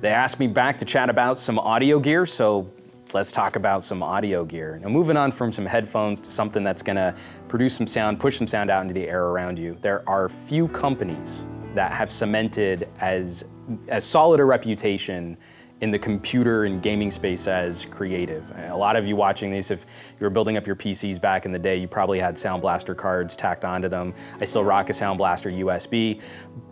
They asked me back to chat about some audio gear, so let's talk about some audio gear. Now, moving on from some headphones to something that's gonna produce some sound, push some sound out into the air around you. There are few companies that have cemented as solid a reputation in the computer and gaming space as Creative. A lot of you watching these, if you were building up your PCs back in the day, you probably had Sound Blaster cards tacked onto them. I still rock a Sound Blaster USB,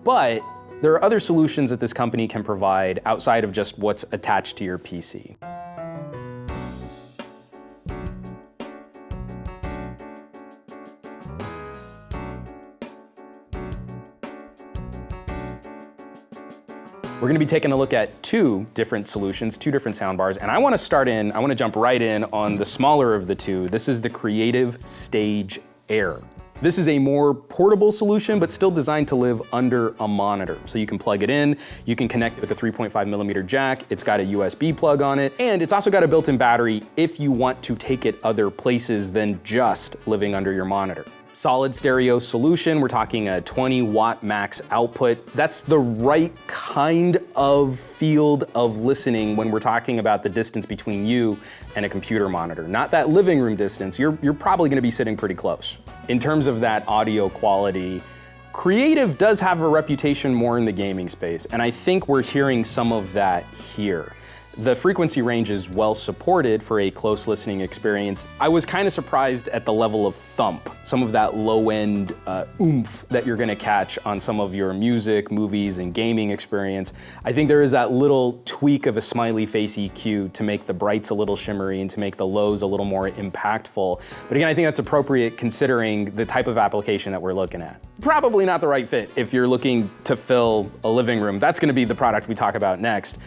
but there are other solutions that this company can provide outside of just what's attached to your PC. We're gonna be taking a look at two different solutions, two different soundbars, and I wanna jump right in on the smaller of the two. This is the Creative Stage Air. This is a more portable solution, but still designed to live under a monitor. So you can plug it in, you can connect it with a 3.5mm jack, it's got a USB plug on it, and it's also got a built-in battery if you want to take it other places than just living under your monitor. Solid stereo solution, we're talking a 20-watt max output. That's the right kind of field of listening when we're talking about the distance between you and a computer monitor. Not that living room distance, you're probably gonna be sitting pretty close. In terms of that audio quality, Creative does have a reputation more in the gaming space, and I think we're hearing some of that here. The frequency range is well supported for a close listening experience. I was kind of surprised at the level of thump, some of that low-end oomph that you're gonna catch on some of your music, movies, and gaming experience. I think there is that little tweak of a smiley face EQ to make the brights a little shimmery and to make the lows a little more impactful. But again, I think that's appropriate considering the type of application that we're looking at. Probably not the right fit if you're looking to fill a living room. That's gonna be the product we talk about next.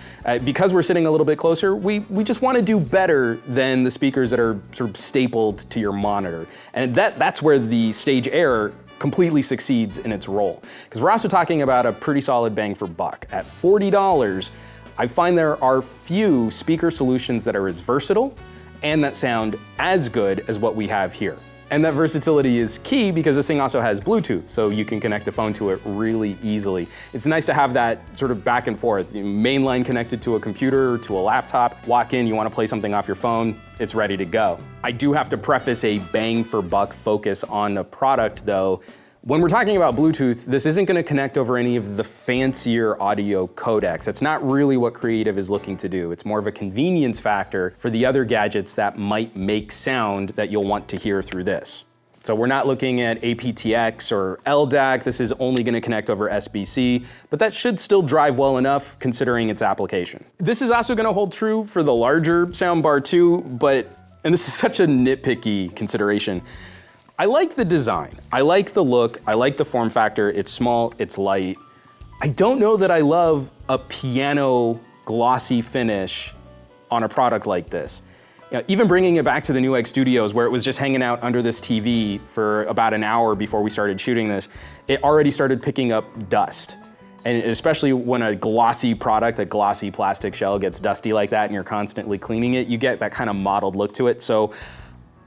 Because we're sitting a little bit closer, we just wanna do better than the speakers that are sort of stapled to your monitor. And that's where the Stage Air completely succeeds in its role. Because we're also talking about a pretty solid bang for buck. At $40, I find there are few speaker solutions that are as versatile and that sound as good as what we have here. And that versatility is key because this thing also has Bluetooth, so you can connect the phone to it really easily. It's nice to have that sort of back and forth. Mainline connected to a computer or to a laptop, walk in, you wanna play something off your phone, it's ready to go. I do have to preface a bang for buck focus on the product though. When we're talking about Bluetooth, this isn't gonna connect over any of the fancier audio codecs. That's not really what Creative is looking to do. It's more of a convenience factor for the other gadgets that might make sound that you'll want to hear through this. So we're not looking at aptX or LDAC. This is only gonna connect over SBC, but that should still drive well enough considering its application. This is also gonna hold true for the larger soundbar too, and this is such a nitpicky consideration. I like the design, I like the look, I like the form factor, it's small, it's light. I don't know that I love a piano glossy finish on a product like this. You know, even bringing it back to the Newegg studios where it was just hanging out under this TV for about an hour before we started shooting this, it already started picking up dust. And especially when a glossy product, a glossy plastic shell gets dusty like that and you're constantly cleaning it, you get that kind of mottled look to it. So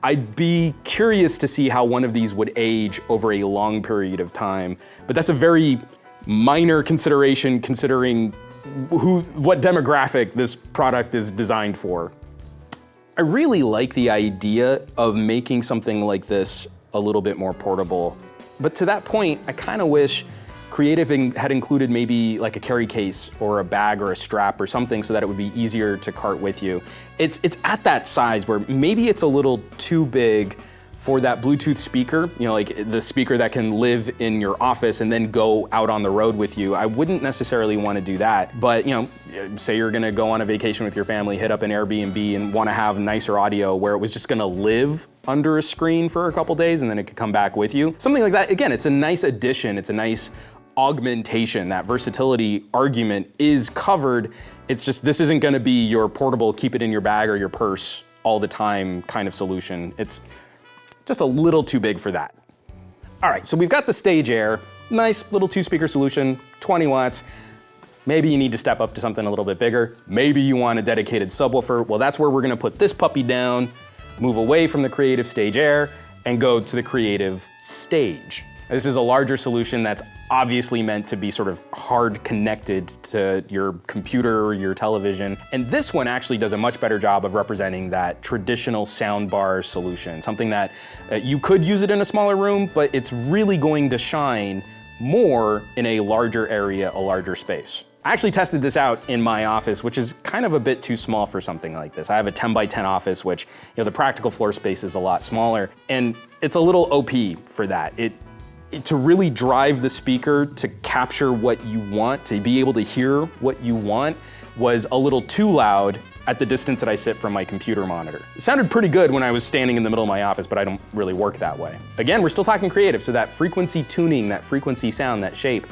I'd be curious to see how one of these would age over a long period of time, but that's a very minor consideration considering what demographic this product is designed for. I really like the idea of making something like this a little bit more portable, but to that point, I kind of wish Creative had included maybe like a carry case or a bag or a strap or something so that it would be easier to cart with you. It's at that size where maybe it's a little too big for that Bluetooth speaker, you know, like the speaker that can live in your office and then go out on the road with you. I wouldn't necessarily want to do that, but you know, say you're gonna go on a vacation with your family, hit up an Airbnb and want to have nicer audio where it was just gonna live under a screen for a couple days and then it could come back with you. Something like that, again, it's a nice addition, it's a nice augmentation. That versatility argument is covered. It's just, this isn't gonna be your portable, keep it in your bag or your purse all the time kind of solution. It's just a little too big for that. All right, so we've got the Stage Air, nice little 2-speaker solution, 20 watts. Maybe you need to step up to something a little bit bigger. Maybe you want a dedicated subwoofer. Well, that's where we're gonna put this puppy down, move away from the Creative Stage Air, and go to the Creative Stage. This is a larger solution that's obviously meant to be sort of hard connected to your computer or your television. And this one actually does a much better job of representing that traditional soundbar solution, something that you could use it in a smaller room, but it's really going to shine more in a larger area, a larger space. I actually tested this out in my office, which is kind of a bit too small for something like this. I have a 10 by 10 office, which, the practical floor space is a lot smaller, and it's a little OP for that. To really drive the speaker to capture what you want, to be able to hear what you want, was a little too loud at the distance that I sit from my computer monitor. It sounded pretty good when I was standing in the middle of my office, but I don't really work that way. Again, we're still talking creative, so that frequency tuning, that frequency sound, that shape,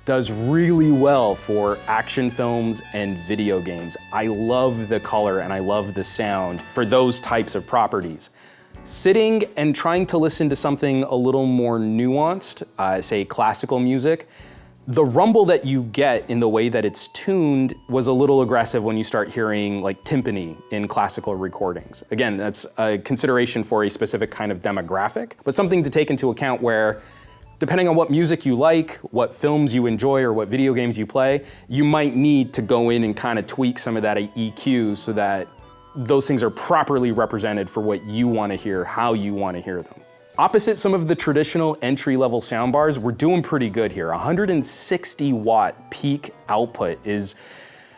does really well for action films and video games. I love the color and I love the sound for those types of properties. Sitting and trying to listen to something a little more nuanced, say classical music, the rumble that you get in the way that it's tuned was a little aggressive when you start hearing like timpani in classical recordings. Again, that's a consideration for a specific kind of demographic, but something to take into account where, depending on what music you like, what films you enjoy, or what video games you play, you might need to go in and kind of tweak some of that EQ so that those things are properly represented for what you want to hear, how you want to hear them. Opposite some of the traditional entry-level soundbars, we're doing pretty good here. 160 watt peak output is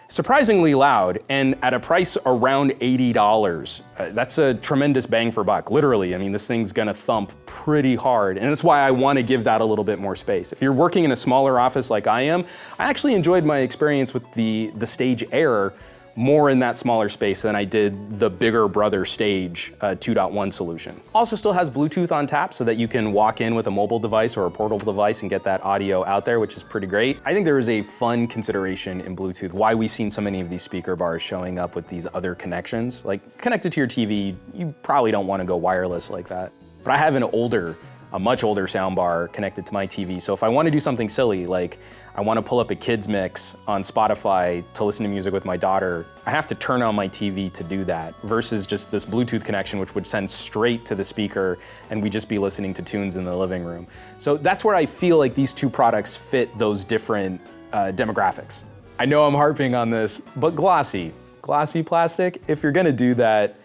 surprisingly loud, and at a price around $80. That's a tremendous bang for buck, literally. I mean, this thing's gonna thump pretty hard, and that's why I wanna give that a little bit more space. If you're working in a smaller office like I am, I actually enjoyed my experience with the Stage Air more in that smaller space than I did the bigger brother Stage 2.1 solution. Also still has Bluetooth on tap so that you can walk in with a mobile device or a portable device and get that audio out there, which is pretty great. I think there is a fun consideration in Bluetooth, why we've seen so many of these speaker bars showing up with these other connections. Like connected to your TV, you probably don't want to go wireless like that. But I have a much older soundbar connected to my TV. So if I want to do something silly, like I want to pull up a kids mix on Spotify to listen to music with my daughter, I have to turn on my TV to do that versus just this Bluetooth connection, which would send straight to the speaker and we'd just be listening to tunes in the living room. So that's where I feel like these two products fit those different demographics. I know I'm harping on this, but glossy plastic, if you're gonna do that,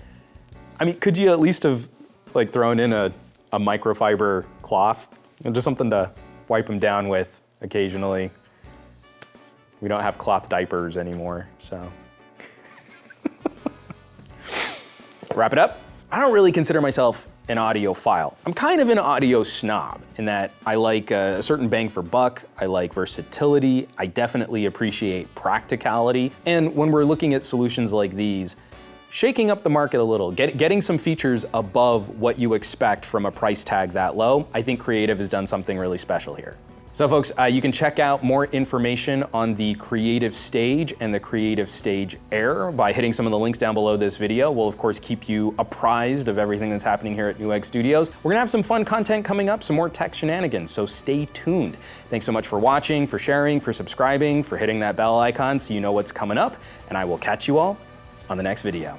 I mean, could you at least have like thrown in a microfiber cloth, just something to wipe them down with occasionally. We don't have cloth diapers anymore, so. Wrap it up. I don't really consider myself an audiophile. I'm kind of an audio snob in that I like a certain bang for buck, I like versatility, I definitely appreciate practicality, and when we're looking at solutions like these, shaking up the market a little, getting some features above what you expect from a price tag that low, I think Creative has done something really special here. So folks, you can check out more information on the Creative Stage and the Creative Stage Air by hitting some of the links down below this video. We'll of course keep you apprised of everything that's happening here at Newegg Studios. We're gonna have some fun content coming up, some more tech shenanigans, so stay tuned. Thanks so much for watching, for sharing, for subscribing, for hitting that bell icon so you know what's coming up, and I will catch you all on the next video.